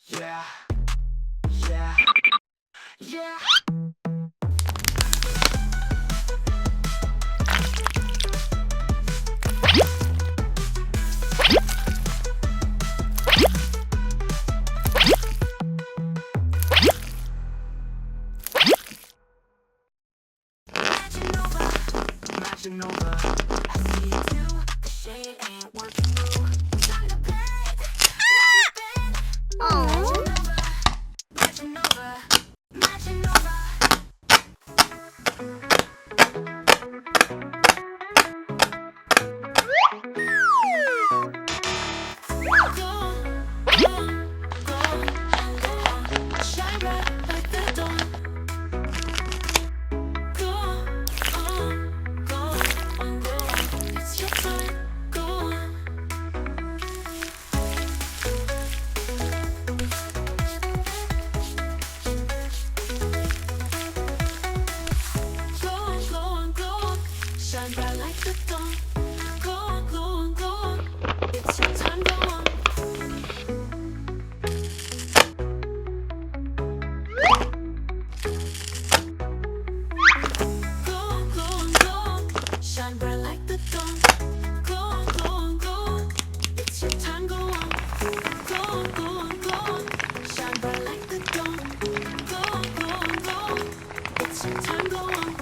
Yeah, yeah, yeah. Matching over. I see you too. The shade ain't working through. Time to bed. Oh. Matching over. Matching over. Shine bright like the dawn. Go on, go on, go on. It's your time. Go on. Go on, go on, go on. Shine bright like the dawn. Go on, go on, go on. It's your time. Go on. Go on, go on, go on. Shine bright like the dawn. Go on, go on, go on. It's your time. Go on. Go on, go on, go on. Shine bright like the dawn. Go on, go on, go on. It's your time. Go on.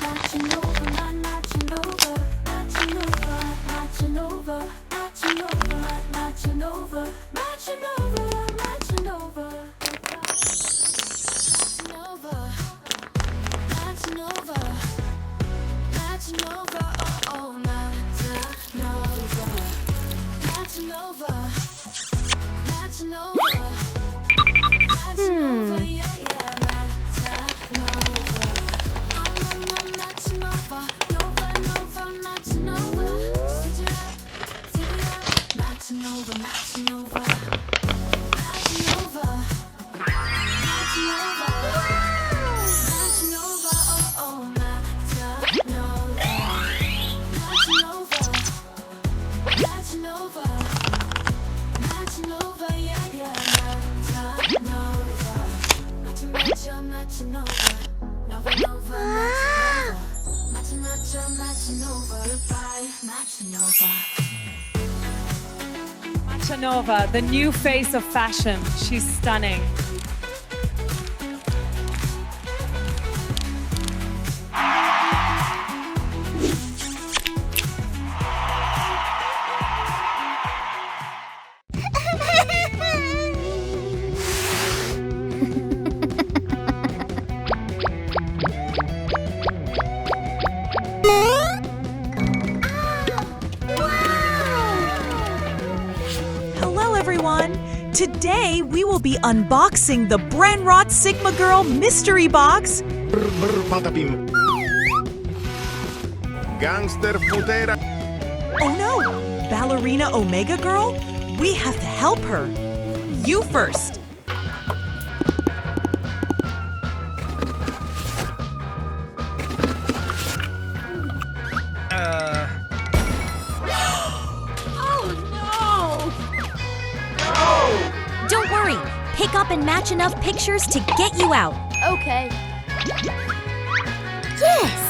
Matching over, matching over, matching over, matching over, matching over, matching over, matching over, matching over, matching over, matching over, oh, matching over, matching over, matching over, matching over, yeah, matching over. Matching over, Nova, Nova, matching over. Matching over, matching over, matching over, matching over, matching over, oh, oh, matching over, matching over, matching over, yeah, yeah, matching over, matching over, Nova, Nova, matching over, goodbye, matching over. Matcha Nova, the new face of fashion. She's stunning. Hello everyone! Today we will be unboxing the Brainrot Sigma Girl Mystery Box. Patapim. Gangster Futera. Oh no! Ballerina Omega Girl? We have to help her. You first. Don't worry. Pick up and match enough pictures to get you out. Okay. Yes!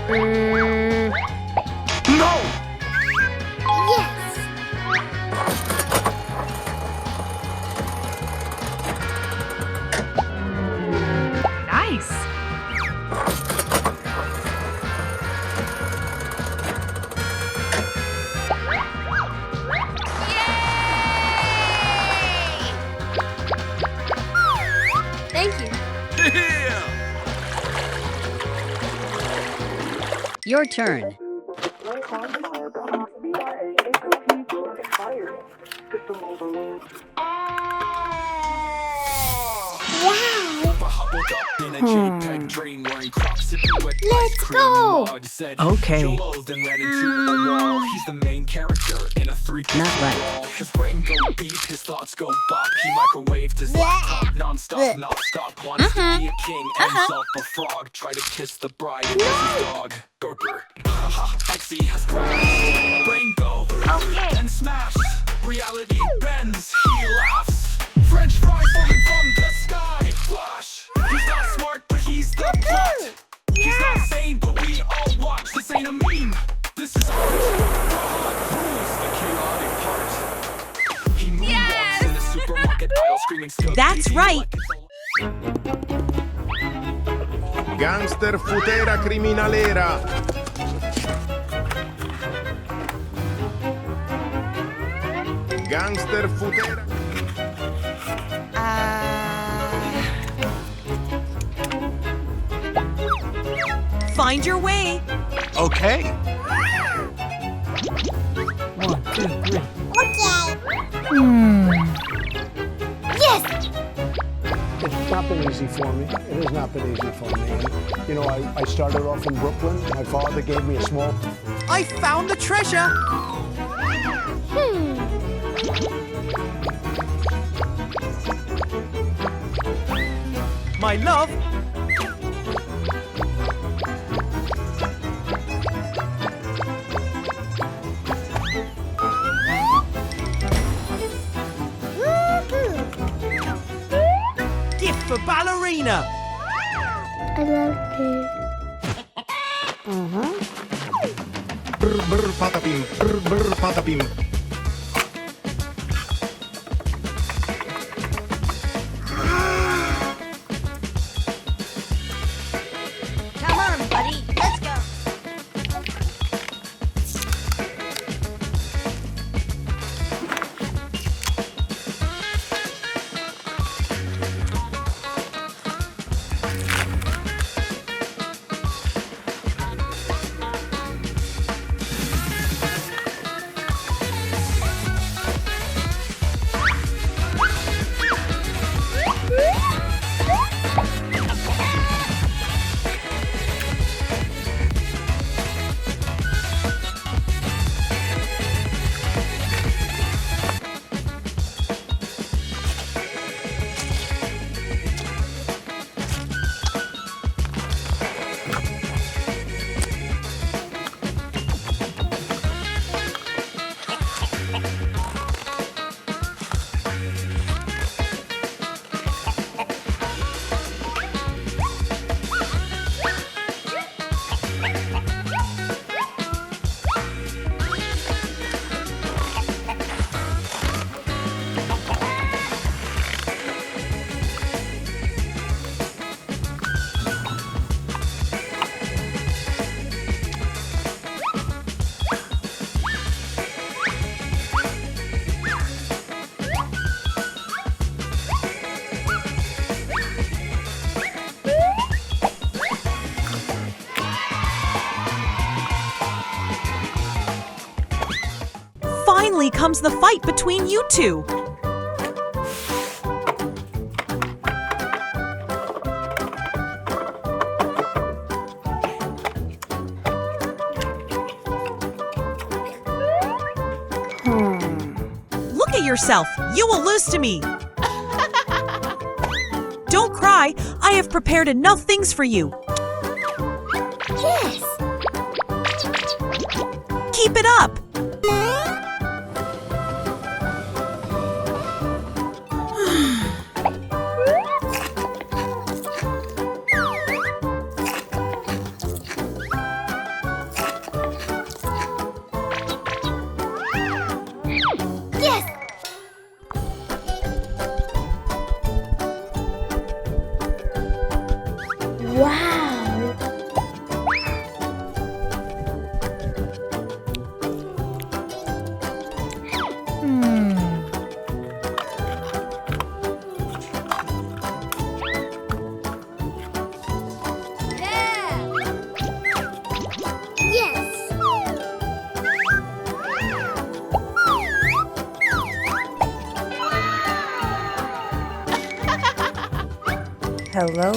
Woohoo! No! Yes. Nice. Thank you. Yeah! Your turn. Let's go. Okay. He's the main character in a Not right. His brain go beep, his thoughts go bop. He microwaved his laptop non-stop, not stop. Wants to be a king, ends up a frog. Try to kiss the bride and his dog. Burper. XC has crashed. Brain go. And smash. Reality bends. He laughs. French fry falling from the sky. Flash. He's not smart, but he's the plot. He's not sane, but we all watch. This ain't a meme. This is art. Who's the chaotic part? He moonwalks in the supermarket aisle screaming scope. That's right. Gangster Futera criminalera. Gangster Futera. Find your way. Okay. Yes. It's not been easy for me. It has not been easy for me. And, you know, I started off in Brooklyn. My father gave me a small... I found the treasure. My love. for ballerina. I love you. Brr brr patapim, brr brr patapim. Come on, buddy. Let's go. Finally comes the fight between you two. Look at yourself. You will lose to me. Don't cry. I have prepared enough things for you. Yes. Keep it up. Yes. Wow. Yeah. Yes. Hello.